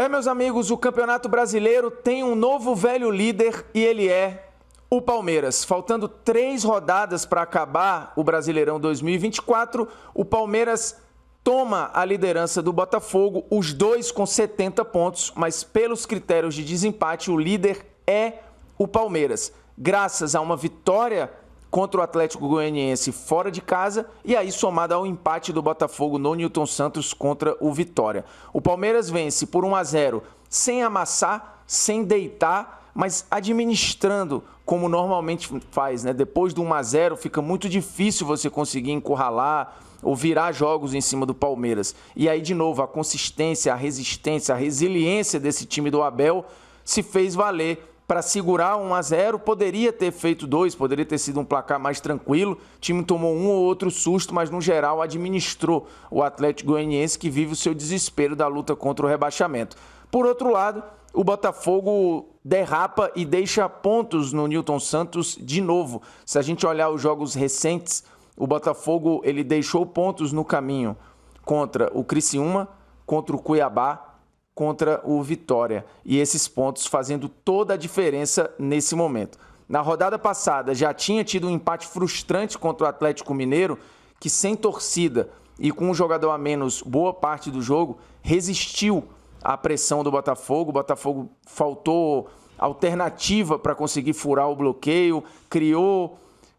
Meus amigos, o Campeonato Brasileiro tem um novo velho líder e ele é o Palmeiras. Faltando 3 rodadas para acabar o Brasileirão 2024, o Palmeiras toma a liderança do Botafogo, os dois com 70 pontos, mas pelos critérios de desempate, o líder é o Palmeiras. Graças a uma vitória contra o Atlético Goianiense fora de casa e aí somado ao empate do Botafogo no Newton Santos contra o Vitória. O Palmeiras vence por 1-0, sem amassar, sem deitar, mas administrando como normalmente faz, né? Depois do 1-0 fica muito difícil você conseguir encurralar ou virar jogos em cima do Palmeiras. E aí, de novo, a consistência, a resistência, a resiliência desse time do Abel se fez valer para segurar 1-0, poderia ter feito 2, poderia ter sido um placar mais tranquilo. O time tomou um ou outro susto, mas no geral administrou o Atlético Goianiense, que vive o seu desespero da luta contra o rebaixamento. Por outro lado, o Botafogo derrapa e deixa pontos no Newton Santos de novo. Se a gente olhar os jogos recentes, o Botafogo ele deixou pontos no caminho contra o Criciúma, contra o Cuiabá, contra o Vitória. E esses pontos fazendo toda a diferença nesse momento. Na rodada passada já tinha tido um empate frustrante contra o Atlético Mineiro, que sem torcida e com um jogador a menos boa parte do jogo, resistiu à pressão do Botafogo. O Botafogo faltou alternativa para conseguir furar o bloqueio, criou,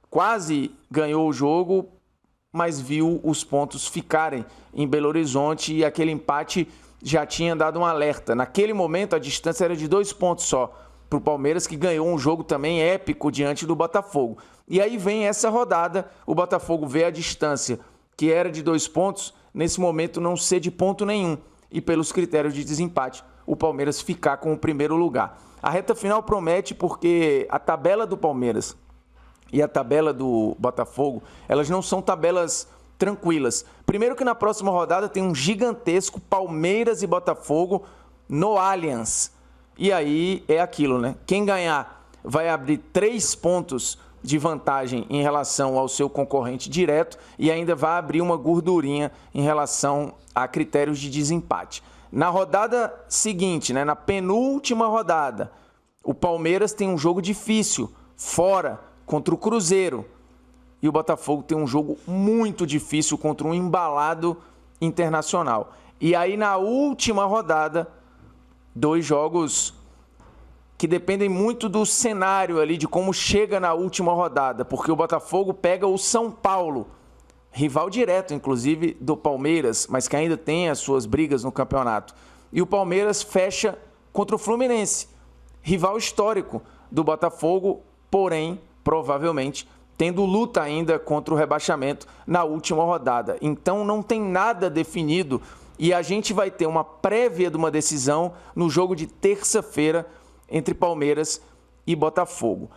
quase ganhou o jogo, mas viu os pontos ficarem em Belo Horizonte e aquele empate já tinha dado um alerta. Naquele momento, a distância era de 2 pontos só para o Palmeiras, que ganhou um jogo também épico diante do Botafogo. E aí vem essa rodada, o Botafogo vê a distância, que era de 2 pontos, nesse momento não ser de ponto nenhum. E pelos critérios de desempate, o Palmeiras ficar com o primeiro lugar. A reta final promete porque a tabela do Palmeiras e a tabela do Botafogo, elas não são tabelas tranquilas. Primeiro que na próxima rodada tem um gigantesco Palmeiras e Botafogo no Allianz. E aí é aquilo, né? Quem ganhar vai abrir 3 pontos de vantagem em relação ao seu concorrente direto e ainda vai abrir uma gordurinha em relação a critérios de desempate. Na rodada seguinte, né? Na penúltima rodada, o Palmeiras tem um jogo difícil, fora, contra o Cruzeiro. E o Botafogo tem um jogo muito difícil contra um embalado Internacional. E aí na última rodada, 2 jogos que dependem muito do cenário ali, de como chega na última rodada. Porque o Botafogo pega o São Paulo, rival direto, inclusive, do Palmeiras, mas que ainda tem as suas brigas no campeonato. E o Palmeiras fecha contra o Fluminense, rival histórico do Botafogo, porém, provavelmente, tendo luta ainda contra o rebaixamento na última rodada. Então não tem nada definido e a gente vai ter uma prévia de uma decisão no jogo de terça-feira entre Palmeiras e Botafogo.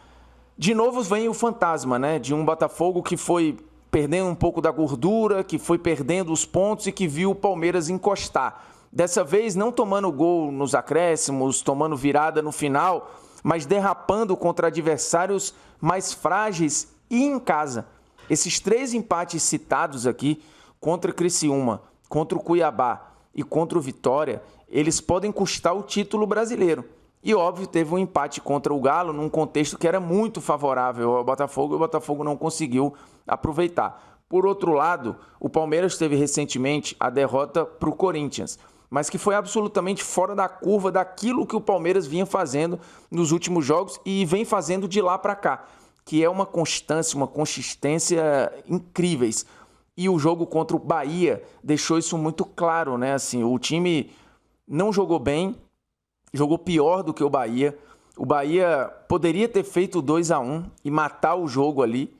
De novo vem o fantasma, né, de um Botafogo que foi perdendo um pouco da gordura, que foi perdendo os pontos e que viu o Palmeiras encostar. Dessa vez não tomando gol nos acréscimos, tomando virada no final, mas derrapando contra adversários mais frágeis e em casa. Esses 3 empates citados aqui, contra Criciúma, contra o Cuiabá e contra o Vitória, eles podem custar o título brasileiro. E óbvio, teve um empate contra o Galo num contexto que era muito favorável ao Botafogo e o Botafogo não conseguiu aproveitar. Por outro lado, o Palmeiras teve recentemente a derrota para o Corinthians, mas que foi absolutamente fora da curva daquilo que o Palmeiras vinha fazendo nos últimos jogos e vem fazendo de lá para cá, que é uma constância, uma consistência incríveis. E o jogo contra o Bahia deixou isso muito claro, né? Assim, o time não jogou bem, jogou pior do que o Bahia. O Bahia poderia ter feito 2-1 e matar o jogo ali.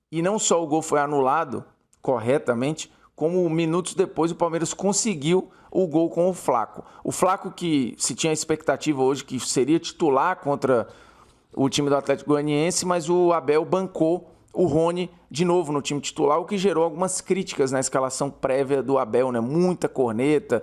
E não só o gol foi anulado corretamente, como minutos depois o Palmeiras conseguiu o gol com o Flaco. O Flaco que se tinha a expectativa hoje que seria titular contra o time do Atlético Goianiense, mas o Abel bancou o Rony de novo no time titular, o que gerou algumas críticas na escalação prévia do Abel, né? Muita corneta,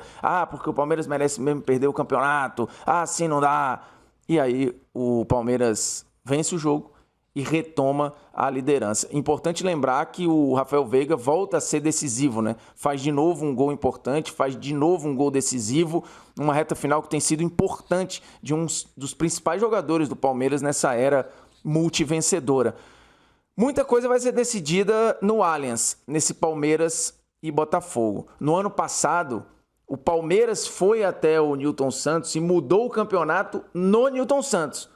porque o Palmeiras merece mesmo perder o campeonato, assim não dá. E aí o Palmeiras vence o jogo e retoma a liderança. Importante lembrar que o Rafael Veiga volta a ser decisivo, né? Faz de novo um gol importante, faz de novo um gol decisivo, numa reta final que tem sido importante de um dos principais jogadores do Palmeiras nessa era multivencedora. Muita coisa vai ser decidida no Allianz, nesse Palmeiras e Botafogo. No ano passado, o Palmeiras foi até o Newton Santos e mudou o campeonato no Newton Santos.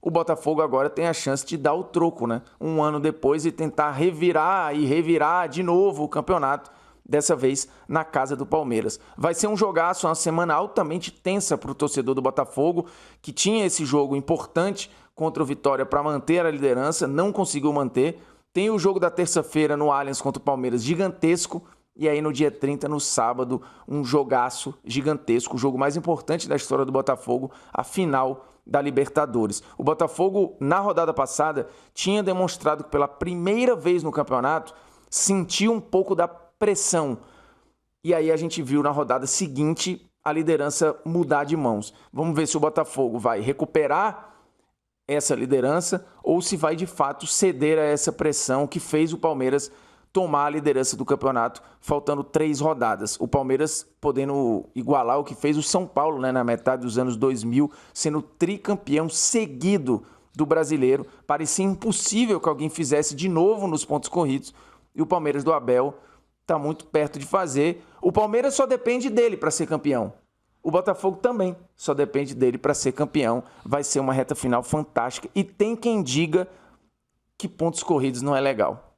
O Botafogo agora tem a chance de dar o troco, né? Um ano depois e tentar revirar de novo o campeonato, dessa vez na casa do Palmeiras. Vai ser um jogaço, uma semana altamente tensa para o torcedor do Botafogo, que tinha esse jogo importante contra o Vitória para manter a liderança, não conseguiu manter. Tem o jogo da terça-feira no Allianz contra o Palmeiras, gigantesco. E aí no dia 30, no sábado, um jogaço gigantesco, o jogo mais importante da história do Botafogo, a final da Libertadores. O Botafogo, na rodada passada, tinha demonstrado que pela primeira vez no campeonato, sentiu um pouco da pressão. E aí a gente viu na rodada seguinte a liderança mudar de mãos. Vamos ver se o Botafogo vai recuperar essa liderança ou se vai de fato ceder a essa pressão que fez o Palmeiras tomar a liderança do campeonato, faltando 3 rodadas. O Palmeiras podendo igualar o que fez o São Paulo, né, na metade dos anos 2000, sendo tricampeão seguido do brasileiro. Parecia impossível que alguém fizesse de novo nos pontos corridos. E o Palmeiras do Abel está muito perto de fazer. O Palmeiras só depende dele para ser campeão. O Botafogo também só depende dele para ser campeão. Vai ser uma reta final fantástica. E tem quem diga que pontos corridos não é legal.